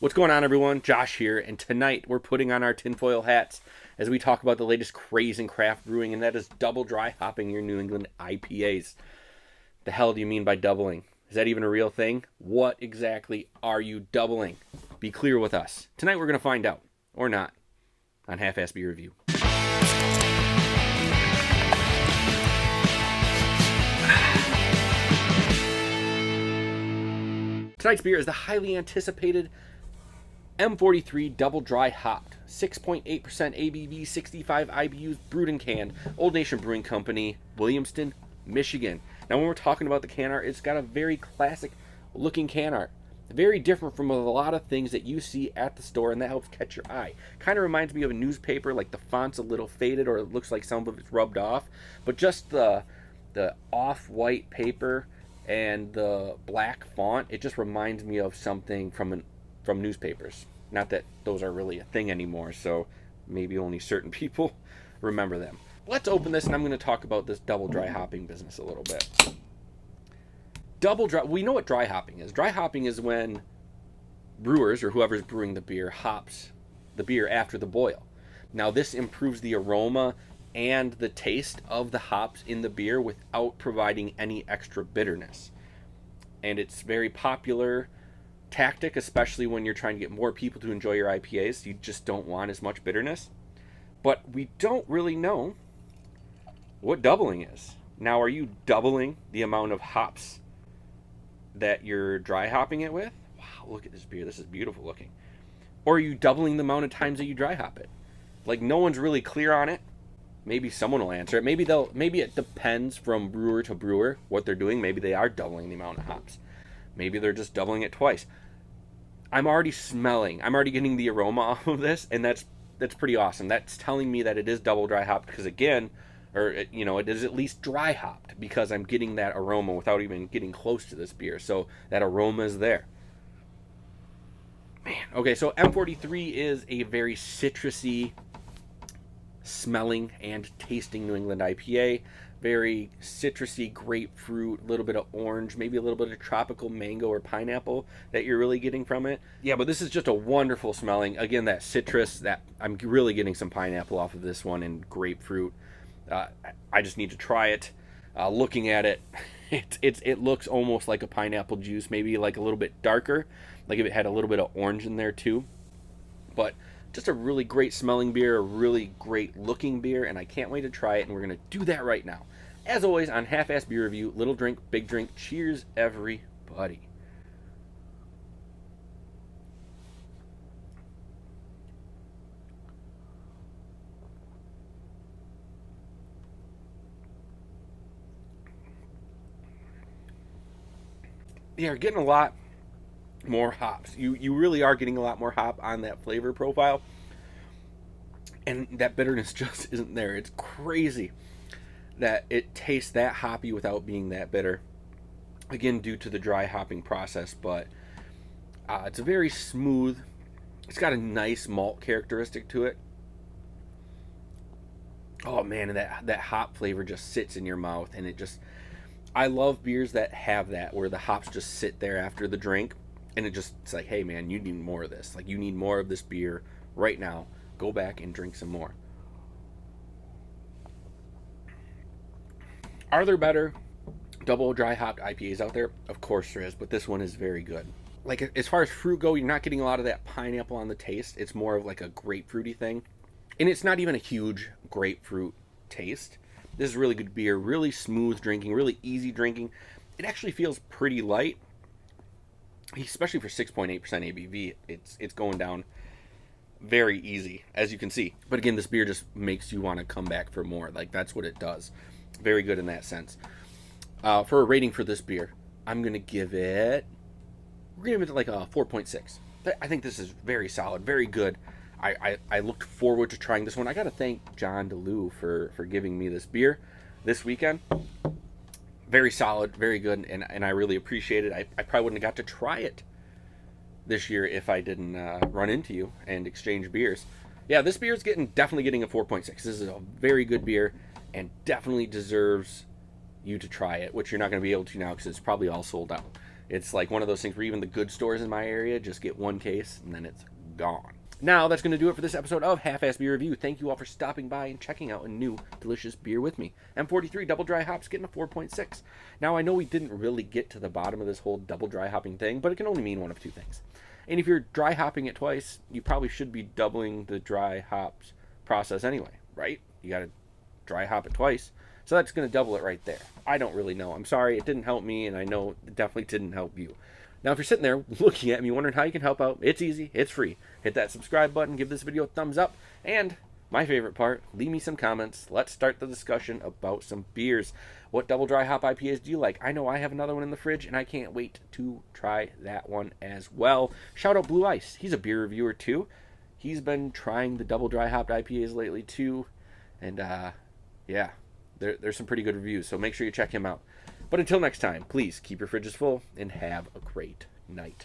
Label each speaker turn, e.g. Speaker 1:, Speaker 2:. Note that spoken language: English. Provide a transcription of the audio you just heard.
Speaker 1: What's going on, everyone? Josh here, and tonight we're putting on our tinfoil hats as we talk about the latest craze in craft brewing, and that is double dry hopping your New England IPAs. The hell do you mean by doubling? Is that even a real thing? What exactly are you doubling? Be clear with us. Tonight we're going to find out, or not, on Half-Ass Beer Review. Tonight's beer is the highly anticipated M-43 Double Dry Hopped, 6.8% ABV, 65 IBUs, brewed and canned, Old Nation Brewing Company, Williamston, Michigan. Now, when we're talking about the can art, it's got a very classic looking can art. Very different from a lot of things that you see at the store, and that helps catch your eye. Kind of reminds me of a newspaper, like the font's a little faded or it looks like some of it's rubbed off, but just the off-white paper and the black font, it just reminds me of something from newspapers. Not that those are really a thing anymore, so maybe only certain people remember them. Let's open this, and I'm going to talk about this double dry hopping business a little bit. Double dry, we know what dry hopping is. Dry hopping is when brewers, or whoever's brewing the beer, hops the beer after the boil. Now, this improves the aroma and the taste of the hops in the beer without providing any extra bitterness. And it's very popular tactic, especially when you're trying to get more people to enjoy your IPAs. You just don't want as much bitterness. But we don't really know what doubling is. Now, are you doubling the amount of hops that you're dry hopping it with? Wow, look at this beer. This is beautiful looking. Or are you doubling the amount of times that you dry hop it? Like, no one's really clear on it. Maybe someone will answer it. Maybe it depends from brewer to brewer what they're doing. Maybe they are doubling the amount of hops. Maybe they're just doubling it twice. I'm already getting the aroma off of this, and that's pretty awesome. That's telling me that it is double dry hopped because, again, it is at least dry hopped because I'm getting that aroma without even getting close to this beer. So that aroma is there. Man, okay, so M43 is a very citrusy smelling and tasting New England IPA. Very citrusy, grapefruit, a little bit of orange, maybe a little bit of tropical mango or pineapple that you're really getting from it. Yeah, but this is just a wonderful smelling. Again, that citrus, that I'm really getting some pineapple off of this one and grapefruit. I just need to try it. Looking at it, it looks almost like a pineapple juice, maybe like a little bit darker, like if it had a little bit of orange in there too. But just a really great smelling beer, a really great looking beer, and I can't wait to try it, and we're going to do that right now. As always, on Half-Ass Beer Review, little drink, big drink, cheers, everybody. You're getting a lot more hops. You really are getting a lot more hop on that flavor profile, and that bitterness just isn't there. It's crazy that it tastes that hoppy without being that bitter, again due to the dry hopping process. But it's very smooth. It's got a nice malt characteristic to it. Oh man, and that hop flavor just sits in your mouth, and I love beers that have that, where the hops just sit there after the drink. And it's like, hey man, you need more of this. Like, you need more of this beer right now. Go back and drink some more. Are there better double dry hopped IPAs out there? Of course there is, but this one is very good. Like, as far as fruit go, you're not getting a lot of that pineapple on the taste. It's more of like a grapefruity thing. And it's not even a huge grapefruit taste. This is really good beer, really smooth drinking, really easy drinking. It actually feels pretty light. Especially for 6.8% ABV, it's going down very easy, as you can see. But again, this beer just makes you want to come back for more. Like, that's what it does. Very good in that sense. For a rating for this beer, we're going to give it like a 4.6. I think this is very solid, very good. I looked forward to trying this one. I got to thank John DeLue for giving me this beer this weekend. Very solid, very good, and I really appreciate it. I probably wouldn't have got to try it this year if I didn't run into you and exchange beers. Yeah, this beer is definitely getting a 4.6. This is a very good beer and definitely deserves you to try it, which you're not going to be able to now because it's probably all sold out. It's like one of those things where even the good stores in my area just get one case and then it's gone. Now, that's going to do it for this episode of Half-Ass Beer Review. Thank you all for stopping by and checking out a new delicious beer with me. M-43 Double Dry Hops getting a 4.6. Now, I know we didn't really get to the bottom of this whole double dry hopping thing, but it can only mean one of two things. And if you're dry hopping it twice, you probably should be doubling the dry hops process anyway, right? You got to dry hop it twice. So that's going to double it right there. I don't really know. I'm sorry, it didn't help me, and I know it definitely didn't help you. Now, if you're sitting there looking at me wondering how you can help out, it's easy, it's free. Hit that subscribe button, give this video a thumbs up, and my favorite part, leave me some comments. Let's start the discussion about some beers. What double dry hop IPAs do you like? I know I have another one in the fridge, and I can't wait to try that one as well. Shout out Blue Ice. He's a beer reviewer too. He's been trying the double dry hopped IPAs lately too, and yeah, there's some pretty good reviews, so make sure you check him out. But until next time, please keep your fridges full and have a great night.